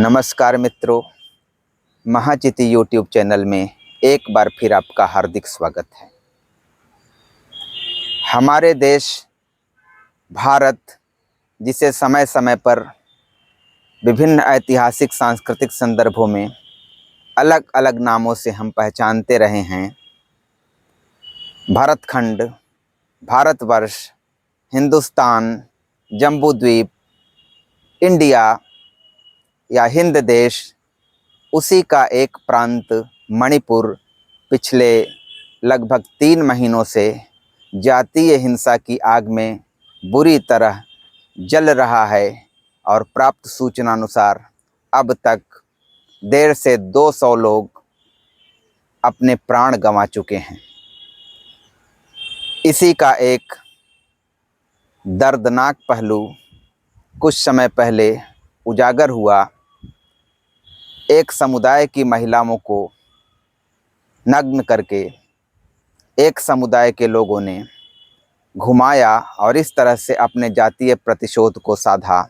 नमस्कार मित्रों, महाचिति YouTube channel में एक बार फिर आपका हार्दिक स्वागत है। हमारे देश भारत, जिसे समय समय पर विभिन्न ऐतिहासिक सांस्कृतिक संदर्भों में अलग अलग नामों से हम पहचानते रहे हैं। भरतखंड, भारतवर्ष, हिंदुस्तान, जम्बूद्वीप, इंडिया या हिंद देश, उसी का एक प्रांत मणिपुर पिछले लगभग 3 महीनों से जातीय हिंसा की आग में बुरी तरह जल रहा है और प्राप्त सूचनानुसार अब तक 150 से 200 लोग अपने प्राण गंवा चुके हैं। इसी का एक दर्दनाक पहलू कुछ समय पहले उजागर हुआ। एक समुदाय की महिलाओं को नग्न करके एक समुदाय के लोगों ने घुमाया और इस तरह से अपने जातीय प्रतिशोध को साधा।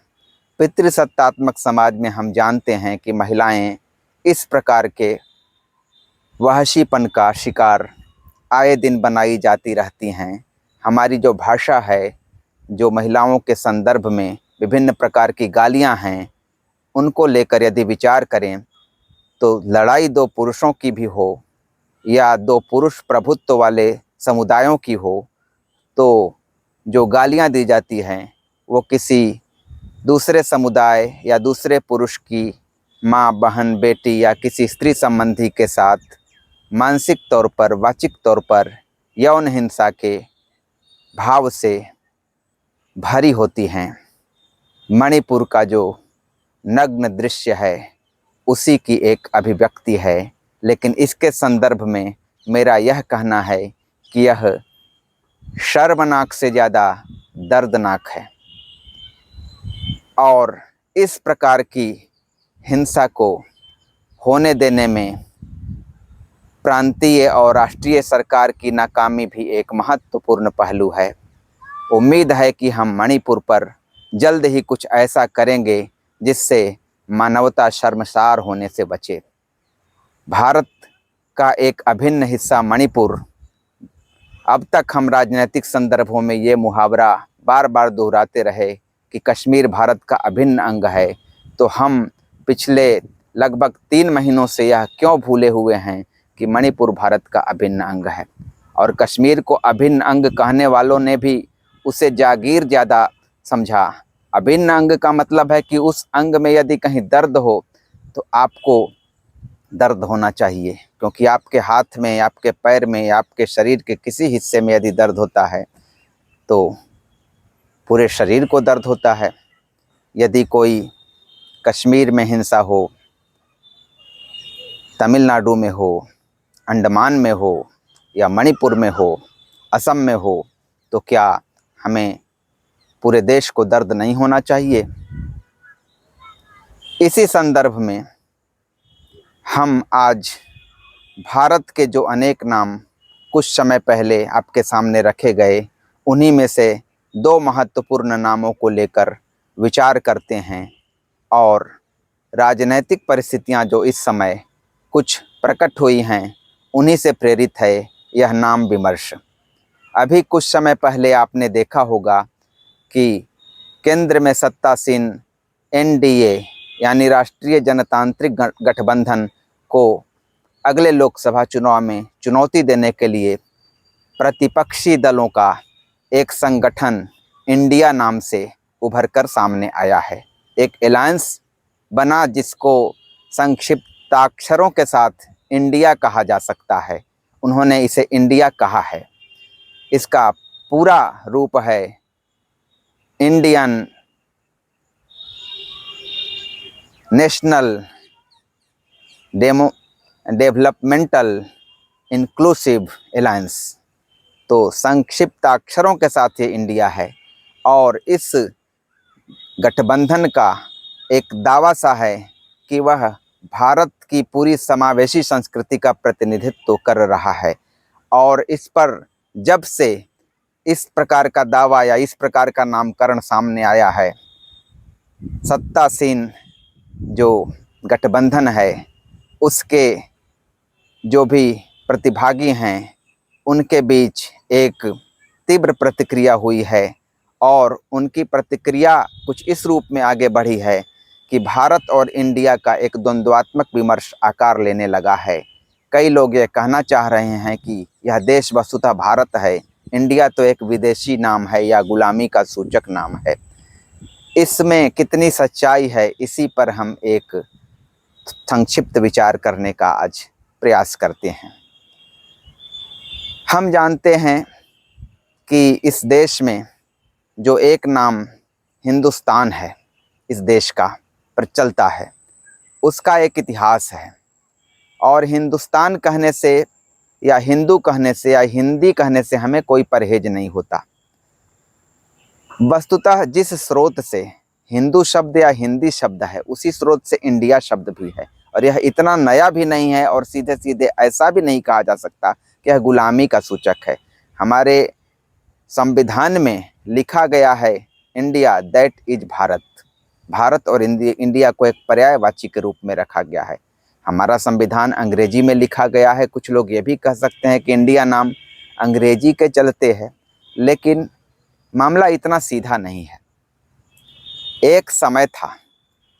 पितृसत्तात्मक समाज में हम जानते हैं कि महिलाएं इस प्रकार के वहशीपन का शिकार आए दिन बनाई जाती रहती हैं। हमारी जो भाषा है, जो महिलाओं के संदर्भ में विभिन्न प्रकार की गालियां हैं, उनको लेकर यदि विचार करें तो लड़ाई 2 पुरुषों की भी हो या 2 पुरुष प्रभुत्व वाले समुदायों की हो, तो जो गालियां दी जाती हैं वो किसी दूसरे समुदाय या दूसरे पुरुष की माँ, बहन, बेटी या किसी स्त्री संबंधी के साथ मानसिक तौर पर, वाचिक तौर पर यौन हिंसा के भाव से भरी होती हैं। मणिपुर का जो नग्न दृश्य है उसी की एक अभिव्यक्ति है, लेकिन इसके संदर्भ में मेरा यह कहना है कि यह शर्मनाक से ज़्यादा दर्दनाक है और इस प्रकार की हिंसा को होने देने में प्रांतीय और राष्ट्रीय सरकार की नाकामी भी एक महत्वपूर्ण पहलू है। उम्मीद है कि हम मणिपुर पर जल्द ही कुछ ऐसा करेंगे जिससे मानवता शर्मसार होने से बचे। भारत का एक अभिन्न हिस्सा मणिपुर, अब तक हम राजनीतिक संदर्भों में ये मुहावरा बार बार दोहराते रहे कि कश्मीर भारत का अभिन्न अंग है, तो हम पिछले लगभग 3 महीनों से यह क्यों भूले हुए हैं कि मणिपुर भारत का अभिन्न अंग है। और कश्मीर को अभिन्न अंग कहने वालों ने भी उसे जागीर ज़्यादा समझा। अभिन्न अंग का मतलब है कि उस अंग में यदि कहीं दर्द हो तो आपको दर्द होना चाहिए, क्योंकि आपके हाथ में, आपके पैर में, आपके शरीर के किसी हिस्से में यदि दर्द होता है तो पूरे शरीर को दर्द होता है। यदि कोई कश्मीर में हिंसा हो, तमिलनाडु में हो, अंडमान में हो या मणिपुर में हो, असम में हो, तो क्या हमें पूरे देश को दर्द नहीं होना चाहिए? इसी संदर्भ में हम आज भारत के जो अनेक नाम कुछ समय पहले आपके सामने रखे गए, उन्हीं में से 2 महत्वपूर्ण नामों को लेकर विचार करते हैं और राजनैतिक परिस्थितियां जो इस समय कुछ प्रकट हुई हैं, उन्हीं से प्रेरित है यह नाम विमर्श। अभी कुछ समय पहले आपने देखा होगा कि केंद्र में सत्तासीन एनडीए यानी राष्ट्रीय जनतांत्रिक गठबंधन को अगले लोकसभा चुनाव में चुनौती देने के लिए प्रतिपक्षी दलों का एक संगठन इंडिया नाम से उभरकर सामने आया है। एक अलायंस बना जिसको संक्षिप्ताक्षरों के साथ इंडिया कहा जा सकता है। उन्होंने इसे इंडिया कहा है। इसका पूरा रूप है Indian national developmental inclusive alliance. तो संक्षिप्ताक्षरों के साथ ये इंडिया है और इस गठबंधन का एक दावा सा है कि वह भारत की पूरी समावेशी संस्कृति का प्रतिनिधित्व कर रहा है। और इस पर जब से इस प्रकार का दावा या इस प्रकार का नामकरण सामने आया है, सत्तासीन जो गठबंधन है उसके जो भी प्रतिभागी हैं उनके बीच एक तीव्र प्रतिक्रिया हुई है और उनकी प्रतिक्रिया कुछ इस रूप में आगे बढ़ी है कि भारत और इंडिया का एक द्वंद्वात्मक विमर्श आकार लेने लगा है। कई लोग ये कहना चाह रहे हैं कि यह देश वस्तुतः भारत है, इंडिया तो एक विदेशी नाम है या गुलामी का सूचक नाम है। इसमें कितनी सच्चाई है, इसी पर हम एक संक्षिप्त विचार करने का आज प्रयास करते हैं। हम जानते हैं कि इस देश में जो एक नाम हिंदुस्तान है, इस देश का प्रचलता है, उसका एक इतिहास है। और हिंदुस्तान कहने से या हिंदू कहने से या हिंदी कहने से हमें कोई परहेज नहीं होता। वस्तुतः जिस स्रोत से हिंदू शब्द या हिंदी शब्द है, उसी स्रोत से इंडिया शब्द भी है। और यह इतना नया भी नहीं है और सीधे सीधे ऐसा भी नहीं कहा जा सकता कि यह गुलामी का सूचक है। हमारे संविधान में लिखा गया है India that is Bharat. Bharat और इंडिया को एक पर्यायवाची के रूप में रखा गया है। हमारा संविधान अंग्रेजी में लिखा गया है। कुछ लोग ये भी कह सकते हैं कि इंडिया नाम अंग्रेजी के चलते है, लेकिन मामला इतना सीधा नहीं है। एक समय था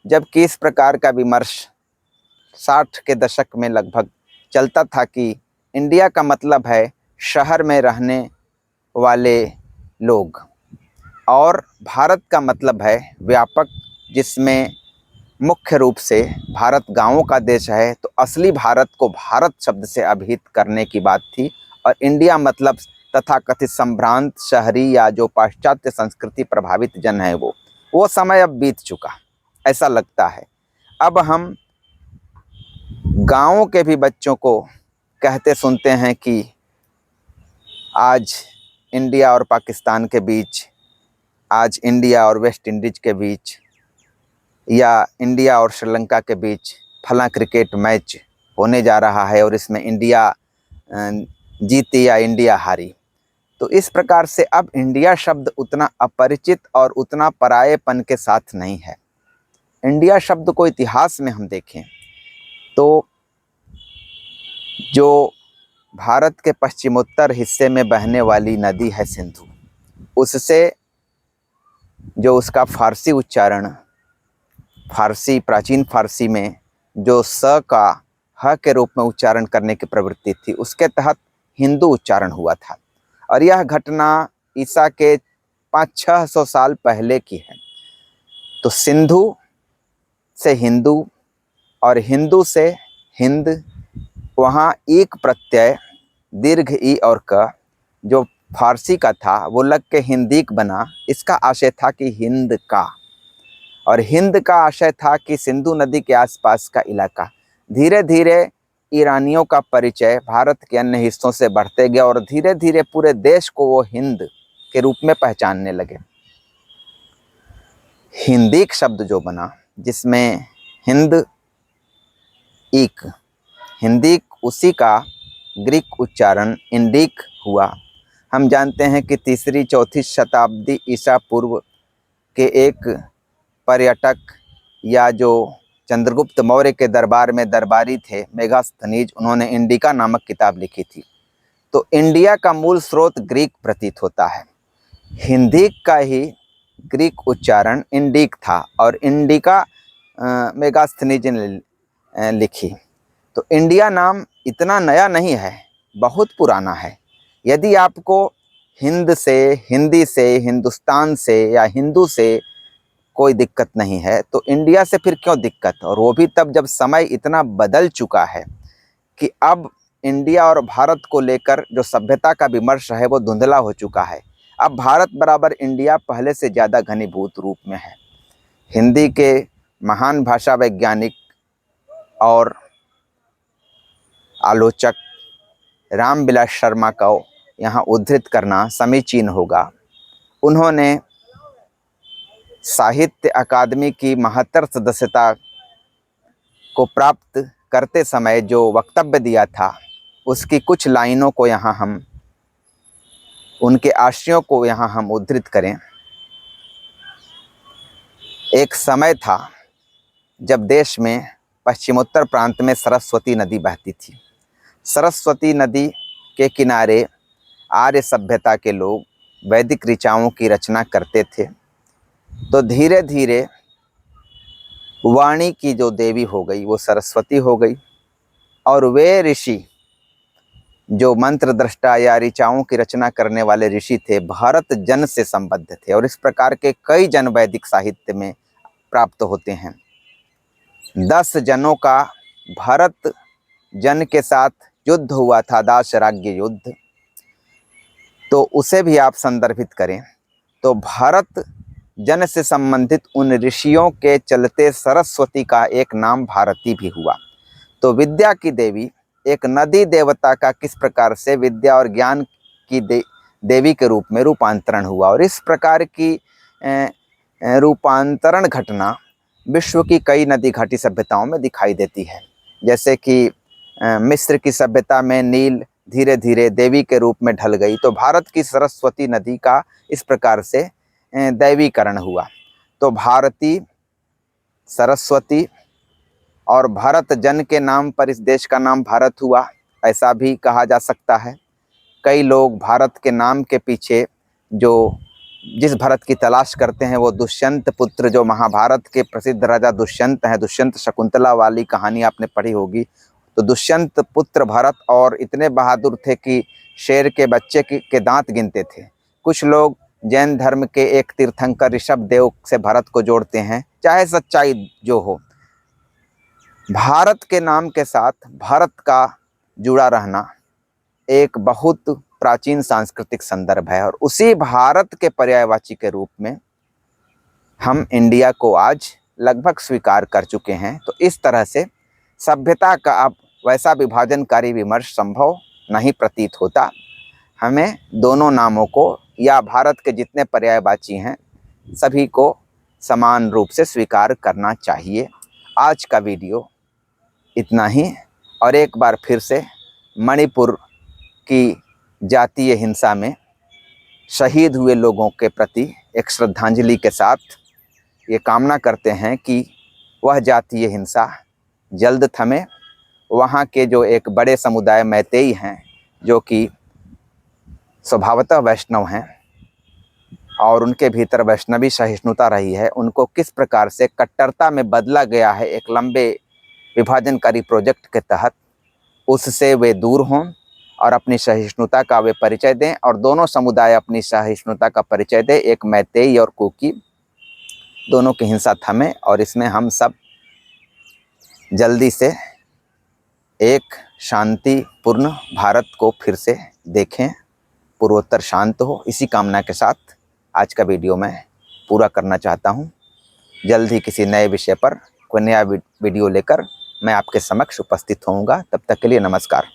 जबकि इस प्रकार का विमर्श 60 के दशक में लगभग चलता था कि इंडिया का मतलब है शहर में रहने वाले लोग और भारत का मतलब है व्यापक, जिसमें मुख्य रूप से भारत गांवों का देश है। तो असली भारत को भारत शब्द से अभिहित करने की बात थी और इंडिया मतलब तथाकथित संभ्रांत शहरी या जो पाश्चात्य संस्कृति प्रभावित जन है वो समय अब बीत चुका, ऐसा लगता है। अब हम गांवों के भी बच्चों को कहते सुनते हैं कि आज इंडिया और पाकिस्तान के बीच, आज इंडिया और वेस्ट इंडीज के बीच या इंडिया और श्रीलंका के बीच फला क्रिकेट मैच होने जा रहा है और इसमें इंडिया जीती या इंडिया हारी। तो इस प्रकार से अब इंडिया शब्द उतना अपरिचित और उतना परायेपन के साथ नहीं है। इंडिया शब्द को इतिहास में हम देखें तो जो भारत के पश्चिमोत्तर हिस्से में बहने वाली नदी है सिंधु, उससे जो उसका फारसी उच्चारण, फारसी प्राचीन फारसी में जो स का ह के रूप में उच्चारण करने की प्रवृत्ति थी, उसके तहत हिंदू उच्चारण हुआ था। और यह घटना ईसा के 500-600 साल पहले की है। तो सिंधु से हिंदू और हिंदू से हिंद, वहाँ एक प्रत्यय दीर्घ ई और क जो फारसी का था वो लग के हिंदीक बना। इसका आशय था कि हिंद का, और हिंद का आशय था कि सिंधु नदी के आसपास का इलाका। धीरे धीरे ईरानियों का परिचय भारत के अन्य हिस्सों से बढ़ते गया और धीरे धीरे पूरे देश को वो हिंद के रूप में पहचानने लगे। हिंदीक शब्द जो बना, जिसमें हिंद एक, हिंदीक उसी का ग्रीक उच्चारण इंडिक हुआ। हम जानते हैं कि 3री-4थी शताब्दी ईसा पूर्व के एक पर्यटक या जो चंद्रगुप्त मौर्य के दरबार में दरबारी थे, मेगास्थनीज, उन्होंने इंडिका नामक किताब लिखी थी। तो इंडिया का मूल स्रोत ग्रीक प्रतीत होता है। हिंदी का ही ग्रीक उच्चारण इंडिक था और इंडिका मेगास्थनीज ने लिखी। तो इंडिया नाम इतना नया नहीं है, बहुत पुराना है। यदि आपको हिंद से, हिंदी से, हिंदुस्तान से या हिंदू से कोई दिक्कत नहीं है तो इंडिया से फिर क्यों दिक्कत? और वो भी तब जब समय इतना बदल चुका है कि अब इंडिया और भारत को लेकर जो सभ्यता का विमर्श है वो धुंधला हो चुका है। अब भारत बराबर इंडिया पहले से ज़्यादा घनीभूत रूप में है। हिंदी के महान भाषा वैज्ञानिक और आलोचक रामविलास शर्मा को यहाँ उद्धृत करना समीचीन होगा। उन्होंने साहित्य अकादमी की 72 सदस्यता को प्राप्त करते समय जो वक्तव्य दिया था, उसकी कुछ लाइनों को यहाँ हम, उनके आशयों को यहाँ हम उद्धृत करें। एक समय था जब देश में पश्चिमोत्तर प्रांत में सरस्वती नदी बहती थी। सरस्वती नदी के किनारे आर्य सभ्यता के लोग वैदिक ऋचाओं की रचना करते थे। तो धीरे धीरे वाणी की जो देवी हो गई वो सरस्वती हो गई, और वे ऋषि जो मंत्र दृष्टा या ऋचाओं की रचना करने वाले ऋषि थे, भरत जन से संबद्ध थे। और इस प्रकार के कई जन वैदिक साहित्य में प्राप्त होते हैं। 10 जनों का भरत जन के साथ युद्ध हुआ था, दाशराज्य युद्ध, तो उसे भी आप संदर्भित करें तो भरत जन से संबंधित उन ऋषियों के चलते सरस्वती का एक नाम भारती भी हुआ। तो विद्या की देवी एक नदी देवता का किस प्रकार से विद्या और ज्ञान की देवी के रूप में रूपांतरण हुआ, और इस प्रकार की रूपांतरण घटना विश्व की कई नदी घाटी सभ्यताओं में दिखाई देती है। जैसे कि मिस्र की सभ्यता में नील धीरे धीरे देवी के रूप में ढल गई, तो भारत की सरस्वती नदी का इस प्रकार से दैवीकरण हुआ। तो भारती, सरस्वती और भरत जन के नाम पर इस देश का नाम भारत हुआ, ऐसा भी कहा जा सकता है। कई लोग भारत के नाम के पीछे जिस भरत की तलाश करते हैं वो दुष्यंत पुत्र, जो महाभारत के प्रसिद्ध राजा दुष्यंत हैं, दुष्यंत शकुंतला वाली कहानी आपने पढ़ी होगी। तो दुष्यंत पुत्र भरत और इतने बहादुर थे कि शेर के बच्चे के दांत गिनते थे। कुछ लोग जैन धर्म के एक तीर्थंकर ऋषभ देव से भरत को जोड़ते हैं। चाहे सच्चाई जो हो, भारत के नाम के साथ भारत का जुड़ा रहना एक बहुत प्राचीन सांस्कृतिक संदर्भ है, और उसी भारत के पर्यायवाची के रूप में हम इंडिया को आज लगभग स्वीकार कर चुके हैं। तो इस तरह से सभ्यता का अब वैसा विभाजनकारी विमर्श संभव नहीं प्रतीत होता। हमें दोनों नामों को या भारत के जितने पर्यायवाची हैं सभी को समान रूप से स्वीकार करना चाहिए। आज का वीडियो इतना ही, और एक बार फिर से मणिपुर की जातीय हिंसा में शहीद हुए लोगों के प्रति एक श्रद्धांजलि के साथ ये कामना करते हैं कि वह जातीय हिंसा जल्द थमे। वहाँ के जो एक बड़े समुदाय मैतेई हैं, जो कि स्वभावतः वैष्णव हैं और उनके भीतर वैष्णवी सहिष्णुता रही है, उनको किस प्रकार से कट्टरता में बदला गया है एक लंबे विभाजनकारी प्रोजेक्ट के तहत, उससे वे दूर हों और अपनी सहिष्णुता का वे परिचय दें, और दोनों समुदाय अपनी सहिष्णुता का परिचय दें। एक मैतेई और कुकी दोनों की हिंसा थमे, और इसमें हम सब जल्दी से एक शांतिपूर्ण भारत को फिर से देखें, पूर्वोत्तर शांत हो। इसी कामना के साथ आज का वीडियो मैं पूरा करना चाहता हूं। जल्द ही किसी नए विषय पर कोई नया वीडियो लेकर मैं आपके समक्ष उपस्थित होऊंगा। तब तक के लिए नमस्कार।